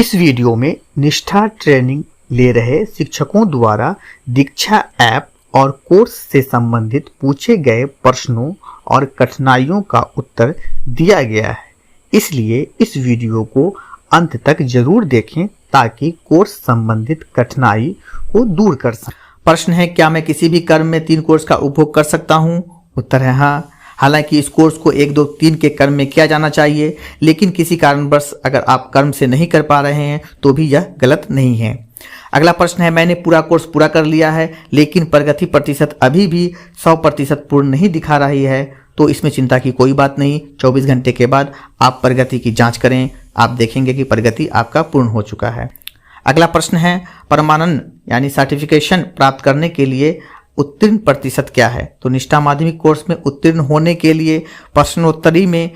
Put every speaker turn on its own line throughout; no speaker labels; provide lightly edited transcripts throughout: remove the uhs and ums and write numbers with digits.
इस वीडियो में निष्ठा ट्रेनिंग ले रहे शिक्षकों द्वारा दीक्षा ऐप और कोर्स से संबंधित पूछे गए प्रश्नों और कठिनाइयों का उत्तर दिया गया है, इसलिए इस वीडियो को अंत तक जरूर देखें ताकि कोर्स संबंधित कठिनाई को दूर कर सकें।
प्रश्न है, क्या मैं किसी भी कर्म में 3 कोर्स का उपभोग कर सकता हूं? उत्तर है हाँ। हालांकि इस कोर्स को 1, 2, 3 के कर्म में किया जाना चाहिए, लेकिन किसी कारणवश अगर आप कर्म से नहीं कर पा रहे हैं तो भी यह गलत नहीं है। अगला प्रश्न है, मैंने पूरा कोर्स पूरा कर लिया है लेकिन प्रगति प्रतिशत अभी भी 100% पूर्ण नहीं दिखा रही है, तो इसमें चिंता की कोई बात नहीं। 24 घंटे के बाद आप प्रगति की जांच करें, आप देखेंगे कि प्रगति आपका पूर्ण हो चुका है। अगला प्रश्न है, प्रमाणन यानी सर्टिफिकेशन प्राप्त करने के लिए उत्तीर्ण प्रतिशत क्या है? तो निष्ठा माध्यमिक कोर्स में उत्तीर्ण होने के लिए प्रश्नोत्तरी में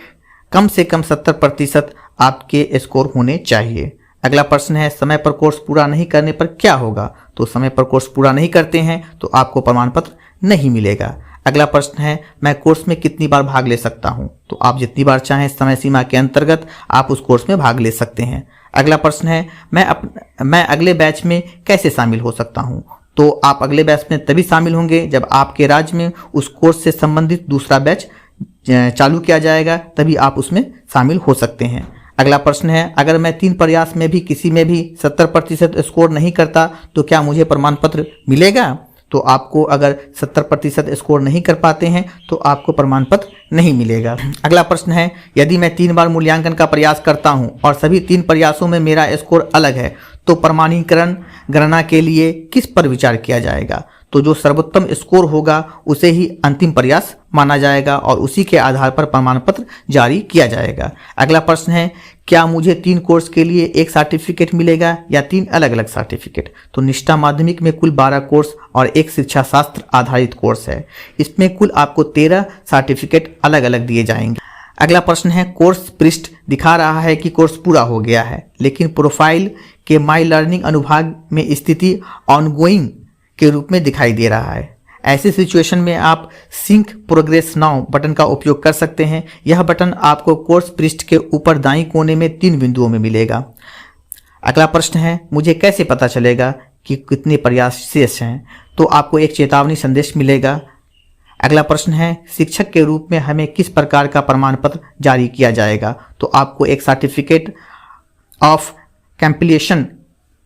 कम से कम 70% आपके स्कोर होने चाहिए। अगला प्रश्न है, समय पर कोर्स पूरा नहीं करने पर क्या होगा? तो समय पर कोर्स पूरा नहीं करते हैं तो आपको प्रमाण पत्र नहीं मिलेगा। अगला प्रश्न है, मैं कोर्स में कितनी बार भाग ले सकता हूं? तो आप जितनी बार चाहें समय सीमा के अंतर्गत आप उस कोर्स में भाग ले सकते हैं। अगला प्रश्न है, मैं अगले बैच में कैसे शामिल हो सकता हूं? तो आप अगले बैच में तभी शामिल होंगे जब आपके राज्य में उस कोर्स से संबंधित दूसरा बैच चालू किया जाएगा, तभी आप उसमें शामिल हो सकते हैं। अगला प्रश्न है, अगर मैं 3 प्रयास में भी किसी में भी 70% स्कोर नहीं करता तो क्या मुझे प्रमाण पत्र मिलेगा? तो आपको अगर 70% स्कोर नहीं कर पाते हैं तो आपको प्रमाण पत्र नहीं मिलेगा। अगला प्रश्न है, यदि मैं 3 बार मूल्यांकन का प्रयास करता हूं और सभी 3 प्रयासों में मेरा स्कोर अलग है तो प्रमाणीकरण गणना के लिए किस पर विचार किया जाएगा? तो जो सर्वोत्तम स्कोर होगा उसे ही अंतिम प्रयास माना जाएगा और उसी के आधार पर प्रमाण पत्र जारी किया जाएगा। अगला प्रश्न है, क्या मुझे 3 कोर्स के लिए एक सर्टिफिकेट मिलेगा या 3 अलग अलग सर्टिफिकेट? तो निष्ठा माध्यमिक में कुल 12 कोर्स और एक शिक्षा शास्त्र आधारित कोर्स है। इसमें कुल आपको 13 सर्टिफिकेट अलग अलग दिए जाएंगे। अगला प्रश्न है, कोर्स पृष्ठ दिखा रहा है कि कोर्स पूरा हो गया है, लेकिन प्रोफाइल के माई लर्निंग अनुभाग में स्थिति ऑनगोइंग के रूप में दिखाई दे रहा है। ऐसे सिचुएशन में आप सिंक प्रोग्रेस नाउ बटन का उपयोग कर सकते हैं। यह बटन आपको कोर्स पृष्ठ के ऊपर दाईं कोने में 3 बिंदुओं में मिलेगा। अगला प्रश्न है, मुझे कैसे पता चलेगा कि कितने प्रयास शेष हैं? तो आपको एक चेतावनी संदेश मिलेगा। अगला प्रश्न है, शिक्षक के रूप में हमें किस प्रकार का प्रमाण पत्र जारी किया जाएगा? तो आपको एक सर्टिफिकेट ऑफ कंप्लीशन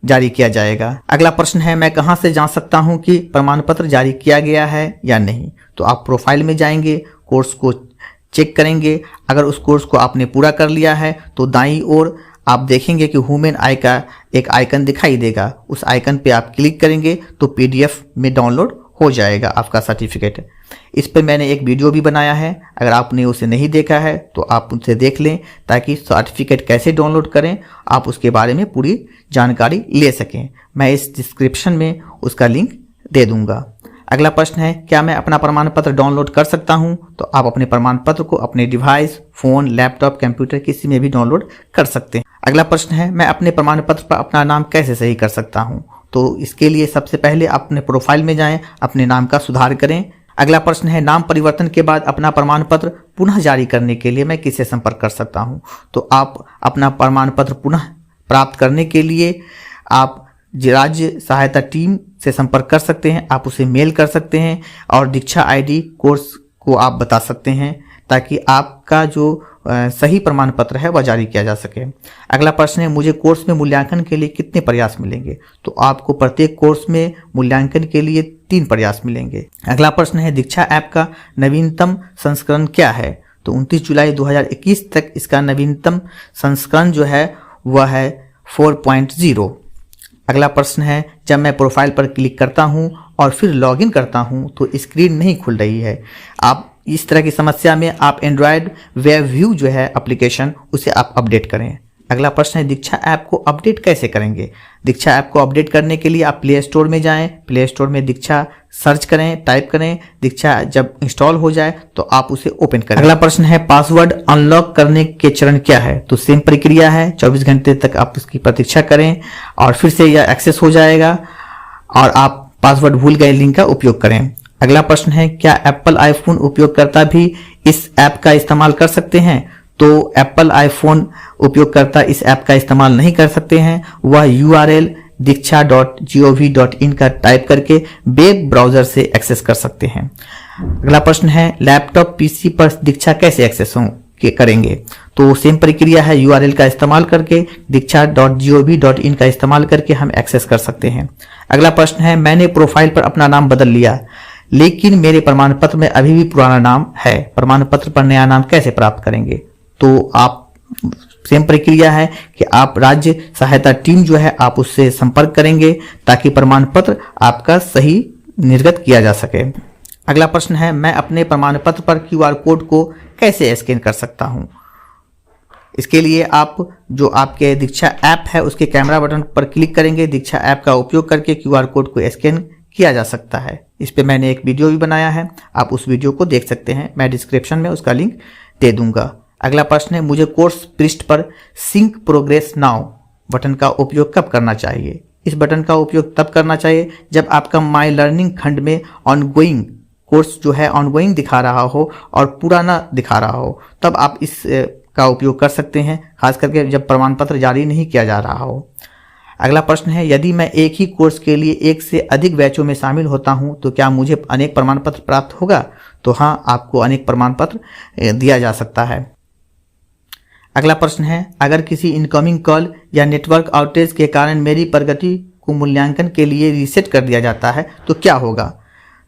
जारी किया जाएगा। अगला प्रश्न है, मैं कहां से जान सकता हूं कि प्रमाण पत्र जारी किया गया है या नहीं? तो आप प्रोफाइल में जाएंगे, कोर्स को चेक करेंगे। अगर उस कोर्स को आपने पूरा कर लिया है तो दाईं ओर आप देखेंगे कि ह्यूमन आई का एक आइकन दिखाई देगा। उस आइकन पे आप क्लिक करेंगे तो PDF में डाउनलोड हो जाएगा आपका सर्टिफिकेट। इस पर मैंने एक वीडियो भी बनाया है, अगर आपने उसे नहीं देखा है तो आप उनसे देख लें ताकि सर्टिफिकेट कैसे डाउनलोड करें आप उसके बारे में पूरी जानकारी ले सकें। मैं इस डिस्क्रिप्शन में उसका लिंक दे दूंगा। अगला प्रश्न है, क्या मैं अपना प्रमाण पत्र डाउनलोड कर सकता हूं? तो आप अपने प्रमाण पत्र को अपने डिवाइस, फोन, लैपटॉप, कंप्यूटर किसी में भी डाउनलोड कर सकते हैं। अगला प्रश्न है, मैं अपने प्रमाण पत्र पर अपना नाम कैसे सही कर सकता हूं? तो इसके लिए सबसे पहले अपने प्रोफाइल में जाएं, अपने नाम का सुधार करें। अगला प्रश्न है, नाम परिवर्तन के बाद अपना प्रमाण पत्र पुनः जारी करने के लिए मैं किससे संपर्क कर सकता हूं? तो आप अपना प्रमाण पत्र पुनः प्राप्त करने के लिए आप राज्य सहायता टीम से संपर्क कर सकते हैं। आप उसे मेल कर सकते हैं और दीक्षा ID कोर्स को आप बता सकते हैं ताकि आपका जो सही प्रमाण पत्र है वह जारी किया जा सके। अगला प्रश्न है, मुझे कोर्स में मूल्यांकन के लिए कितने प्रयास मिलेंगे? तो आपको प्रत्येक कोर्स में मूल्यांकन के लिए 3 प्रयास मिलेंगे। अगला प्रश्न है, दीक्षा ऐप का नवीनतम संस्करण क्या है? तो 29 जुलाई 2021 तक इसका नवीनतम संस्करण जो है वह है 4.0। अगला प्रश्न है, जब मैं प्रोफाइल पर क्लिक करता हूं और फिर लॉगिन करता हूं तो स्क्रीन नहीं खुल रही है। आप इस तरह की समस्या में आप एंड्रॉयड वेब व्यू जो है एप्लीकेशन उसे आप अपडेट करें। अगला प्रश्न है, दीक्षा ऐप को अपडेट कैसे करेंगे? दीक्षा ऐप को अपडेट करने के लिए आप प्ले स्टोर में जाएं, प्ले स्टोर में दीक्षा सर्च करें, टाइप करें। दीक्षा जब इंस्टॉल हो जाए तो आप उसे ओपन करें। अगला प्रश्न है, पासवर्ड अनलॉक करने के चरण क्या है? तो सेम प्रक्रिया है, 24 घंटे तक आप उसकी प्रतीक्षा करें और फिर से यह एक्सेस हो जाएगा और आप पासवर्ड भूल गए लिंक का उपयोग करें। अगला प्रश्न है, क्या एप्पल आईफोन उपयोगकर्ता भी इस ऐप का इस्तेमाल कर सकते हैं? तो एप्पल आईफोन उपयोगकर्ता इस ऐप का इस्तेमाल नहीं कर सकते हैं। वह URL diksha.gov.in का टाइप करके वेब ब्राउजर से एक्सेस कर सकते हैं। अगला प्रश्न है, लैपटॉप PC पर दीक्षा कैसे एक्सेस करेंगे? तो सेम प्रक्रिया है, URL का इस्तेमाल करके diksha.gov.in का इस्तेमाल करके हम एक्सेस कर सकते हैं। अगला प्रश्न है, मैंने प्रोफाइल पर अपना नाम बदल लिया लेकिन मेरे प्रमाण पत्र में अभी भी पुराना नाम है, प्रमाण पत्र पर नया नाम कैसे प्राप्त करेंगे? तो आप सेम प्रक्रिया है कि आप राज्य सहायता टीम जो है आप उससे संपर्क करेंगे ताकि प्रमाण पत्र आपका सही निर्गत किया जा सके। अगला प्रश्न है, मैं अपने प्रमाण पत्र पर QR कोड को कैसे स्कैन कर सकता हूं? इसके लिए आप जो आपके दीक्षा ऐप है उसके कैमरा बटन पर क्लिक करेंगे। दीक्षा ऐप का उपयोग करके QR कोड को स्कैन किया जा सकता है। इस पे मैंने एक वीडियो भी बनाया है, आप उस वीडियो को देख सकते हैं, मैं डिस्क्रिप्शन में उसका लिंक दे दूंगा। अगला प्रश्न है, मुझे कोर्स पृष्ठ पर सिंक प्रोग्रेस नाउ बटन का उपयोग कब करना चाहिए? इस बटन का उपयोग तब करना चाहिए जब आपका माई लर्निंग खंड में ऑनगोइंग कोर्स जो है ऑनगोइंग दिखा रहा हो और पुराना दिखा रहा हो, तब आप इस का उपयोग कर सकते हैं, खास करके जब प्रमाण पत्र जारी नहीं किया जा रहा हो। अगला प्रश्न है, यदि मैं एक ही कोर्स के लिए एक से अधिक बैचों में शामिल होता हूं तो क्या मुझे अनेक प्रमाण पत्र प्राप्त होगा? तो हाँ, आपको अनेक प्रमाण पत्र दिया जा सकता है। अगला प्रश्न है, अगर किसी इनकमिंग कॉल या नेटवर्क आउटेज के कारण मेरी प्रगति को मूल्यांकन के लिए रीसेट कर दिया जाता है तो क्या होगा?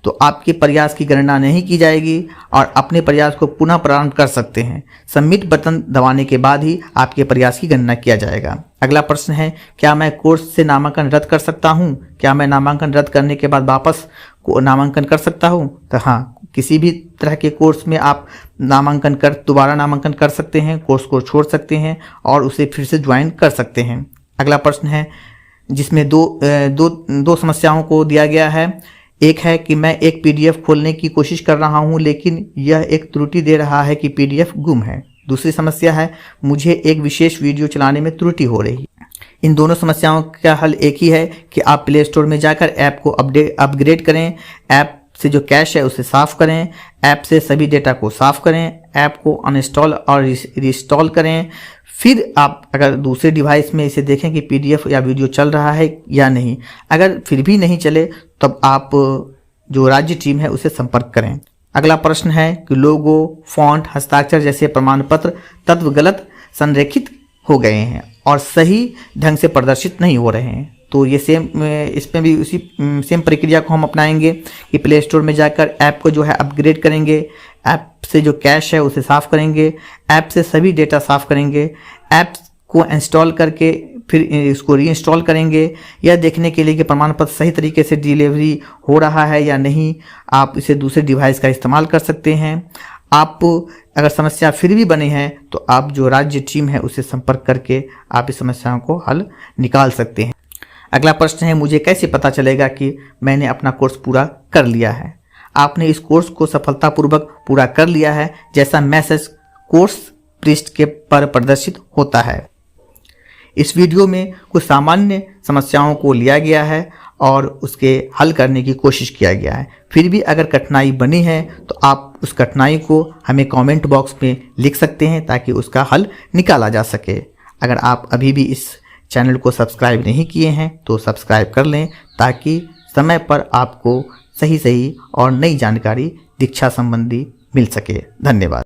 तो आपके प्रयास की गणना नहीं की जाएगी और अपने प्रयास को पुनः प्रारंभ कर सकते हैं। सबमिट बटन दबाने के बाद ही आपके प्रयास की गणना किया जाएगा। अगला प्रश्न है, क्या मैं कोर्स से नामांकन रद्द कर सकता हूं? क्या मैं नामांकन रद्द करने के बाद वापस को नामांकन कर सकता हूं? तो हाँ, किसी भी तरह के कोर्स में आप दोबारा नामांकन कर सकते हैं, कोर्स को छोड़ सकते हैं और उसे फिर से ज्वाइन कर सकते हैं। अगला प्रश्न है जिसमें दो समस्याओं को दिया गया है। एक है कि मैं एक PDF खोलने की कोशिश कर रहा हूं लेकिन यह एक त्रुटि दे रहा है कि PDF गुम है। दूसरी समस्या है, मुझे एक विशेष वीडियो चलाने में त्रुटि हो रही है। इन दोनों समस्याओं का हल एक ही है कि आप प्ले स्टोर में जाकर ऐप को अपग्रेड करें, ऐप से जो कैश है उसे साफ करें, ऐप से सभी डेटा को साफ करें, ऐप को अनइंस्टॉल और रिस्टॉल करें। फिर आप अगर दूसरे डिवाइस में इसे देखें कि PDF या वीडियो चल रहा है या नहीं। अगर फिर भी नहीं चले तब आप जो राज्य टीम है उसे संपर्क करें। अगला प्रश्न है कि लोगो, फॉन्ट, हस्ताक्षर जैसे प्रमाण पत्र तत्व गलत संरेखित हो गए हैं और सही ढंग से प्रदर्शित नहीं हो रहे हैं। तो ये इसमें भी उसी सेम प्रक्रिया को हम अपनाएंगे कि प्ले स्टोर में जाकर ऐप को जो है अपग्रेड करेंगे, ऐप से जो कैश है उसे साफ करेंगे, ऐप से सभी डेटा साफ करेंगे, ऐप को इंस्टॉल करके फिर इसको रीइंस्टॉल करेंगे यह देखने के लिए कि प्रमाण पत्र सही तरीके से डिलीवरी हो रहा है या नहीं। आप इसे दूसरे डिवाइस का इस्तेमाल कर सकते हैं। आप अगर समस्या फिर भी बनी है तो आप जो राज्य टीम है उससे संपर्क करके आप इस समस्याओं को हल निकाल सकते हैं। अगला प्रश्न है, मुझे कैसे पता चलेगा कि मैंने अपना कोर्स पूरा कर लिया है? आपने इस कोर्स को सफलतापूर्वक पूरा कर लिया है जैसा मैसेज कोर्स पृष्ठ के पर प्रदर्शित होता है। इस वीडियो में कुछ सामान्य समस्याओं को लिया गया है और उसके हल करने की कोशिश किया गया है। फिर भी अगर कठिनाई बनी है तो आप उस कठिनाई को हमें कमेंट बॉक्स में लिख सकते हैं ताकि उसका हल निकाला जा सके। अगर आप अभी भी इस चैनल को सब्सक्राइब नहीं किए हैं तो सब्सक्राइब कर लें ताकि समय पर आपको सही और नई जानकारी दीक्षा संबंधी मिल सके। धन्यवाद।